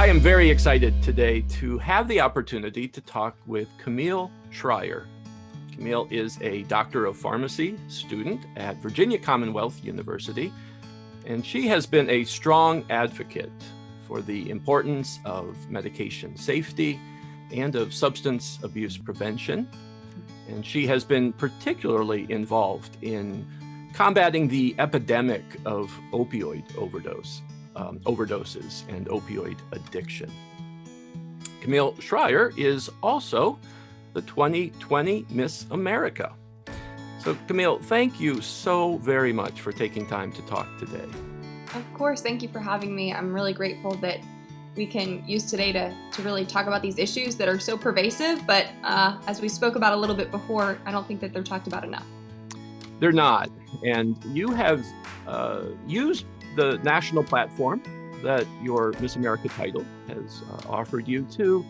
I am very excited today to have the opportunity to talk with Camille Schrier. Camille is a Doctor of Pharmacy student at Virginia Commonwealth University, and she has been a strong advocate for the importance of medication safety and of substance abuse prevention. And she has been particularly involved in combating the epidemic of opioid overdoses and opioid addiction. Camille Schrier is also the 2020 Miss America. So Camille, thank you so very much for taking time to talk today. Of course, thank you for having me. I'm really grateful that we can use today to really talk about these issues that are so pervasive, but as we spoke about a little bit before, I don't think that they're talked about enough. They're not, and you have used the national platform that your Miss America title has offered you to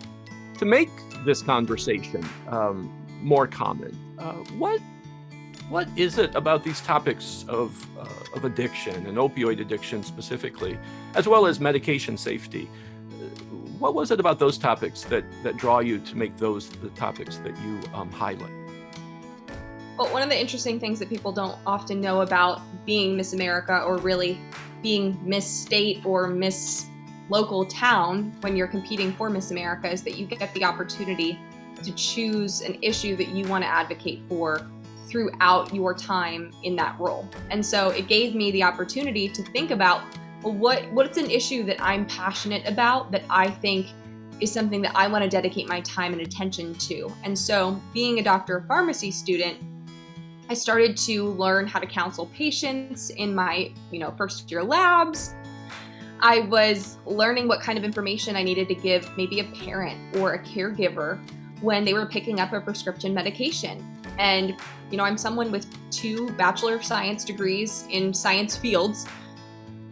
make this conversation more common. What is it about these topics of addiction and opioid addiction specifically, as well as medication safety? What was it about those topics that draw you to make those the topics that you highlight? Well, one of the interesting things that people don't often know about being Miss America, or really being Miss State or Miss Local Town when you're competing for Miss America, is that you get the opportunity to choose an issue that you want to advocate for throughout your time in that role. And so it gave me the opportunity to think about, well, what's an issue that I'm passionate about that I think is something that I want to dedicate my time and attention to. And so being a Doctor of Pharmacy student, I started to learn how to counsel patients in my, first year labs. I was learning what kind of information I needed to give maybe a parent or a caregiver when they were picking up a prescription medication. And, I'm someone with 2 Bachelor of Science degrees in science fields.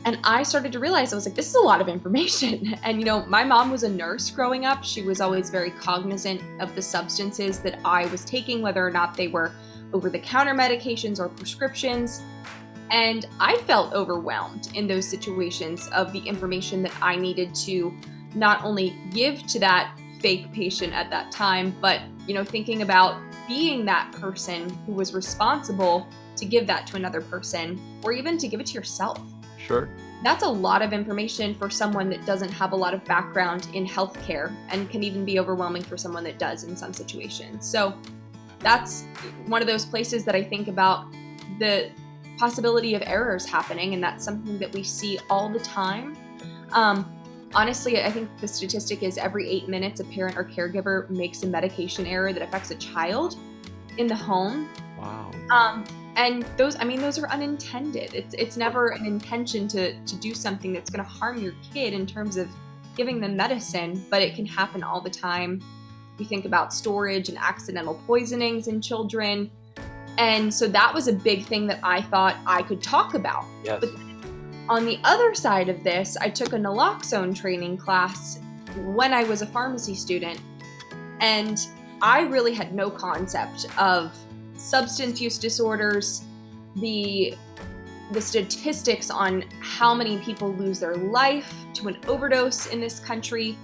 And I started to realize, I was like, this is a lot of information. And, my mom was a nurse growing up. She was always very cognizant of the substances that I was taking, whether or not they were over-the-counter medications or prescriptions. And I felt overwhelmed in those situations of the information that I needed to not only give to that fake patient at that time, but, thinking about being that person who was responsible to give that to another person, or even to give it to yourself. Sure. That's a lot of information for someone that doesn't have a lot of background in healthcare, and can even be overwhelming for someone that does in some situations. So that's one of those places that I think about the possibility of errors happening, and that's something that we see all the time. Honestly, I think the statistic is every 8 minutes a parent or caregiver makes a medication error that affects a child in the home. Wow. And those are unintended. It's never an intention to do something that's going to harm your kid in terms of giving them medicine, but it can happen all the time. We think about storage and accidental poisonings in children. And so that was a big thing that I thought I could talk about. Yes. But on the other side of this, I took a naloxone training class when I was a pharmacy student, and I really had no concept of substance use disorders, the statistics on how many people lose their life to an overdose in this country.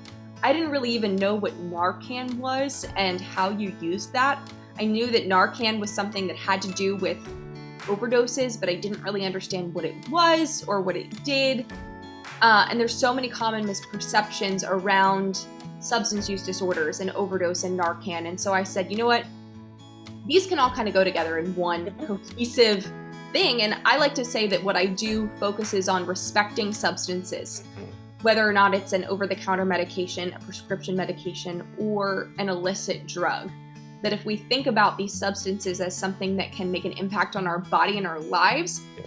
I didn't really even know what Narcan was and how you used that. I knew that Narcan was something that had to do with overdoses, but I didn't really understand what it was or what it did. And there's so many common misperceptions around substance use disorders and overdose and Narcan. And so I said, you know what? These can all kind of go together in one cohesive thing. And I like to say that what I do focuses on respecting substances, whether or not it's an over-the-counter medication, a prescription medication, or an illicit drug. That if we think about these substances as something that can make an impact on our body and our lives, Yes.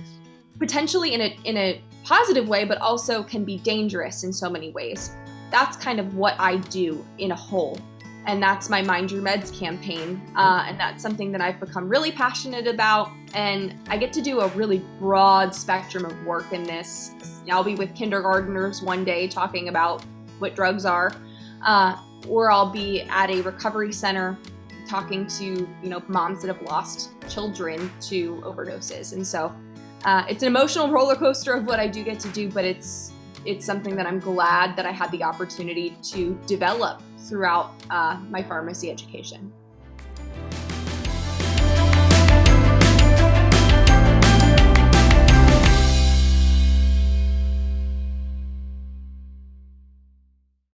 potentially in a positive way, but also can be dangerous in so many ways. That's kind of what I do in a whole. And that's my Mind Your Meds campaign. And that's something that I've become really passionate about. And I get to do a really broad spectrum of work in this. I'll be with kindergartners one day talking about what drugs are, or I'll be at a recovery center talking to moms that have lost children to overdoses. And so it's an emotional roller coaster of what I do get to do, but it's it's something that I'm glad that I had the opportunity to develop throughout my pharmacy education.